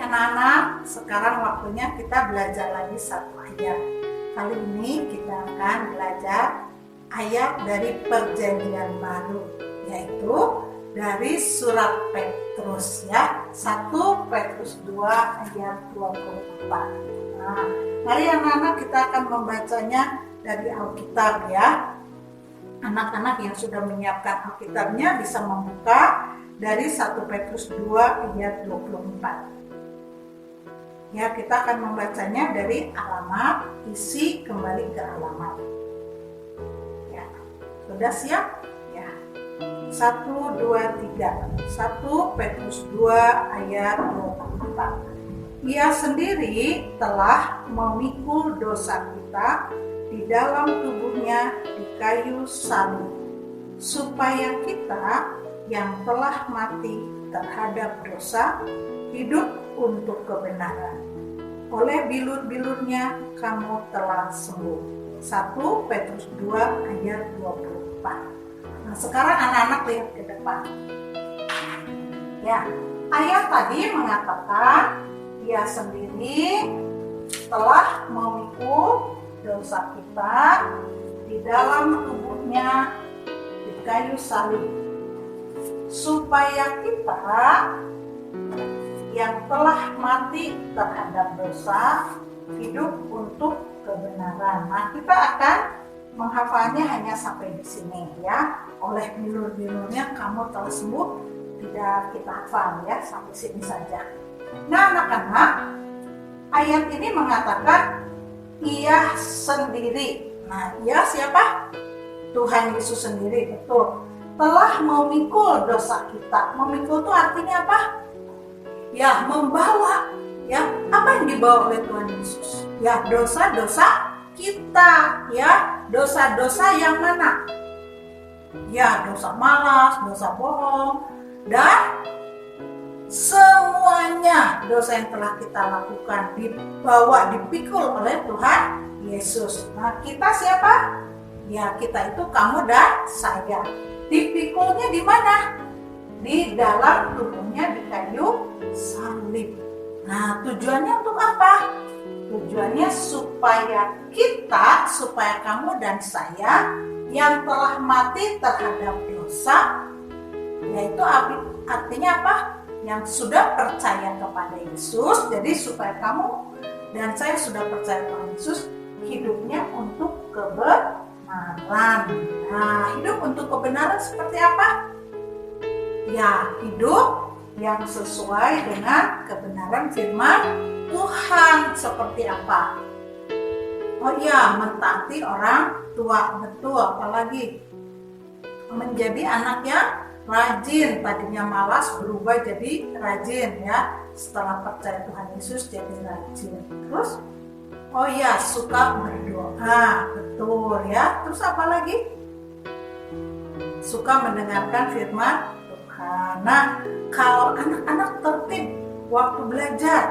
anak-anak, sekarang waktunya kita belajar lagi satu ayat. Kali ini kita akan belajar ayat dari Perjanjian Baru, yaitu dari surat Petrus ya, 1 Petrus 2 ayat 24. Nah, mari anak-anak kita akan membacanya dari Alkitab ya. Anak-anak yang sudah menyiapkan Alkitabnya bisa membuka dari 1 Petrus 2 ayat 24. Ya, kita akan membacanya dari alamat, isi kembali ke alamat. Ya, sudah siap? Ya. 1, 2, 3. 1 Petrus 2 ayat 24. Ia sendiri telah memikul dosa kita di dalam tubuhnya di kayu salib, supaya kita yang telah mati terhadap dosa hidup untuk kebenaran. Oleh bilur-bilurnya kamu telah sembuh. 1 Petrus 2 ayat 24. Nah, sekarang anak-anak lihat ke depan. Ya, ayat tadi mengatakan Dia sendiri telah memikul dosa kita di dalam tubuhnya di kayu salib, supaya kita yang telah mati terhadap dosa hidup untuk kebenaran. Nah, kita akan menghafalnya hanya sampai di sini ya. Oleh bilur-bilurnya kamu telah sembuh, tidak kita hafal ya, sampai sini saja. Nah, anak-anak, ayat ini mengatakan Ia sendiri. Nah, Ia siapa? Tuhan Yesus sendiri, betul. Telah memikul dosa kita. Memikul itu artinya apa? Ya, membawa. Ya, apa yang dibawa oleh Tuhan Yesus? Ya, dosa-dosa kita. Ya, dosa-dosa yang mana? Ya, dosa malas, dosa bohong, dan semuanya dosa yang telah kita lakukan dibawa, dipikul oleh Tuhan Yesus. Nah, kita siapa? Ya, kita itu kamu dan saya. Dipikulnya di mana? Di dalam tubuhnya di kayu salib. Nah, tujuannya untuk apa? Tujuannya supaya kita, supaya kamu dan saya yang telah mati terhadap dosa, yaitu artinya apa? Yang sudah percaya kepada Yesus. Jadi supaya kamu dan saya sudah percaya kepada Yesus, hidupnya untuk kebenaran. Nah, hidup untuk kebenaran seperti apa? Ya, hidup yang sesuai dengan kebenaran firman Tuhan. Seperti apa? Oh iya, mentaati orang tua, betul. Apalagi menjadi anak yang rajin. Tadinya malas berubah jadi rajin ya. Setelah percaya Tuhan Yesus jadi rajin. Terus, oh iya, suka berdoa, betul ya. Terus apa lagi? Suka mendengarkan firman Tuhan. Nah, kalau anak-anak tertib waktu belajar,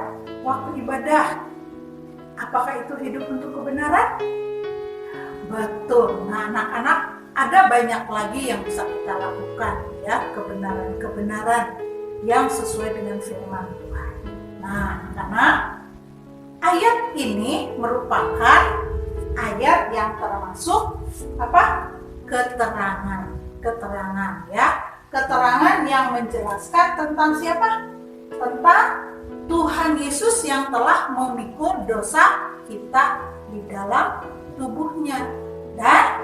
waktu ibadah, apakah itu hidup untuk kebenaran? Betul. Nah, anak-anak, ada banyak lagi yang bisa kita lakukan ya, kebenaran-kebenaran yang sesuai dengan firman Tuhan. Nah, karena ayat ini merupakan ayat yang termasuk apa? Keterangan ya. Keterangan yang menjelaskan tentang siapa? Tentang Tuhan Yesus yang telah memikul dosa kita di dalam tubuhnya. Dan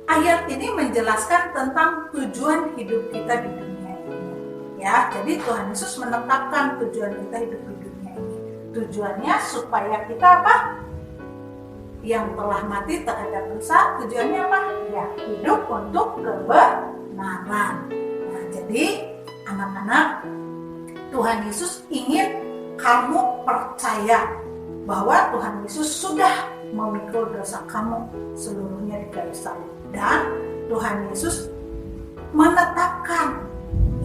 ayat ini menjelaskan tentang tujuan hidup kita di dunia ini. Ya, jadi Tuhan Yesus menetapkan tujuan kita hidup di dunia ini. Tujuannya supaya kita apa? Yang telah mati terhadap dosa, tujuannya apa? Ya, hidup untuk kebenaran. Nah, jadi anak-anak, Tuhan Yesus ingin kamu percaya bahwa Tuhan Yesus sudah memikul dosa kamu seluruhnya di kayu salib. Dan Tuhan Yesus menetapkan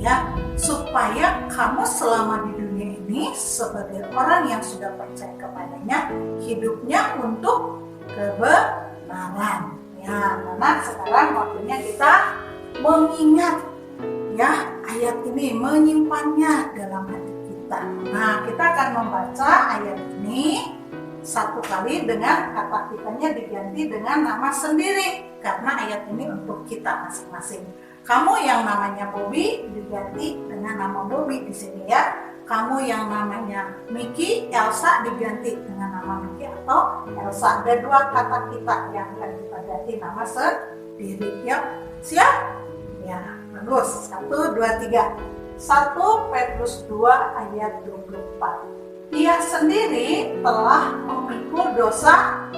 ya, supaya kamu selama di dunia ini sebagai orang yang sudah percaya kepadanya, hidupnya untuk kebenaran. Ya, karena sekarang waktunya kita mengingat ya ayat ini, menyimpannya dalam hati kita. kita. Nah, kita akan membaca ayat ini satu kali dengan kata kitanya diganti dengan nama sendiri, karena ayat ini untuk kita masing-masing. Kamu yang namanya Bobby diganti dengan nama Bobby di sini ya. Kamu yang namanya Miki, Elsa diganti dengan nama Miki atau Elsa. Ada dua kata kita yang akan kita ganti nama sendiri. Yuk, siap? Ya, bagus. 1, 2, 3. 1 Petrus 2 ayat 24. Ia sendiri telah memikul dosa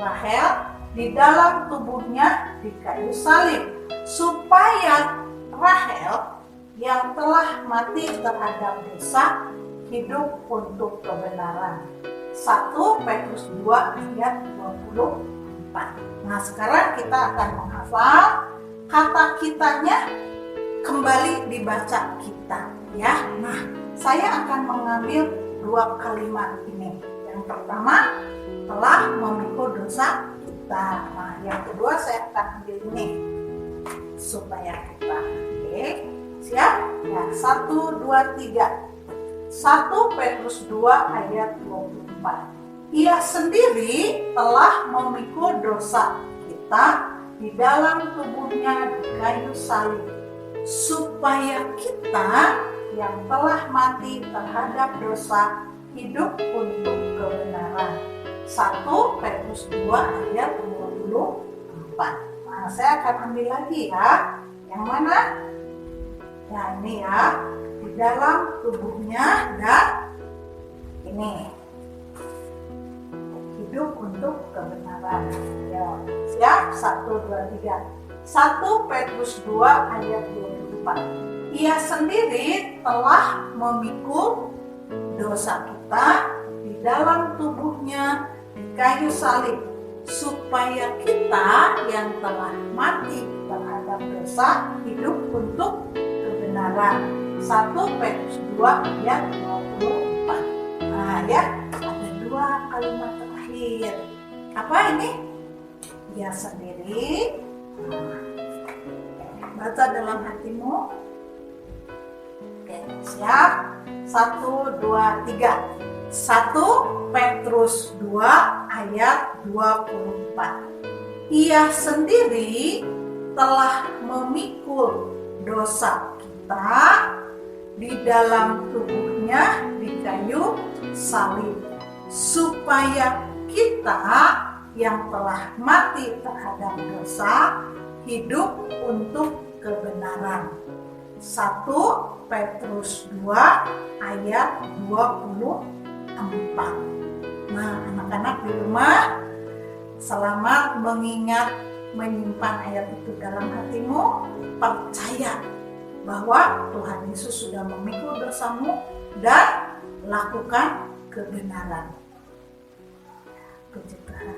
Rahel di dalam tubuhnya di kayu salib, supaya Rahel yang telah mati terhadap dosa hidup untuk kebenaran. 1 Petrus 2 ayat 24. Nah, sekarang kita akan menghafal kata kitanya, kembali dibaca kita ya. Nah, saya akan mengambil dua kalimat ini. Yang pertama, telah memikul dosa kita. Nah, yang kedua saya akan ambil ini supaya kita. Oke, siap? Ya, 1, 2, 3. 1 Petrus 2 ayat 24. Ia sendiri telah memikul dosa kita di dalam tubuhnya di kayu salib, supaya kita yang telah mati terhadap dosa hidup untuk kebenaran. 1 Petrus 2 ayat 24. Nah, saya akan ambil lagi ya. Yang mana? Ya, ini ya. Di dalam tubuhnya dan ini hidup untuk kebenaran. Ya, siap? 1, 2, 3. 1 Petrus 2 ayat 24. Ia sendiri telah memikul dosa kita di dalam tubuhnya di kayu salib, supaya kita yang telah mati terhadap dosa hidup untuk kebenaran. 1 Petrus 2 ayat 24. Nah ya, ada dua kalimat terakhir. Apa ini? Ia sendiri. Baca dalam hatimu. Oke, siap? 1, 2, 3. 1 Petrus 2 ayat 24. Ia sendiri telah memikul dosa kita di dalam tubuhnya di kayu salib, supaya kita yang telah mati terhadap dosa hidup untuk kebenaran. 1 Petrus 2 ayat 24. Nah, anak-anak di rumah, selamat mengingat, menyimpan ayat itu dalam hatimu. Percaya bahwa Tuhan Yesus sudah memikul dosamu dan lakukan kebenaran. Puji Tuhan.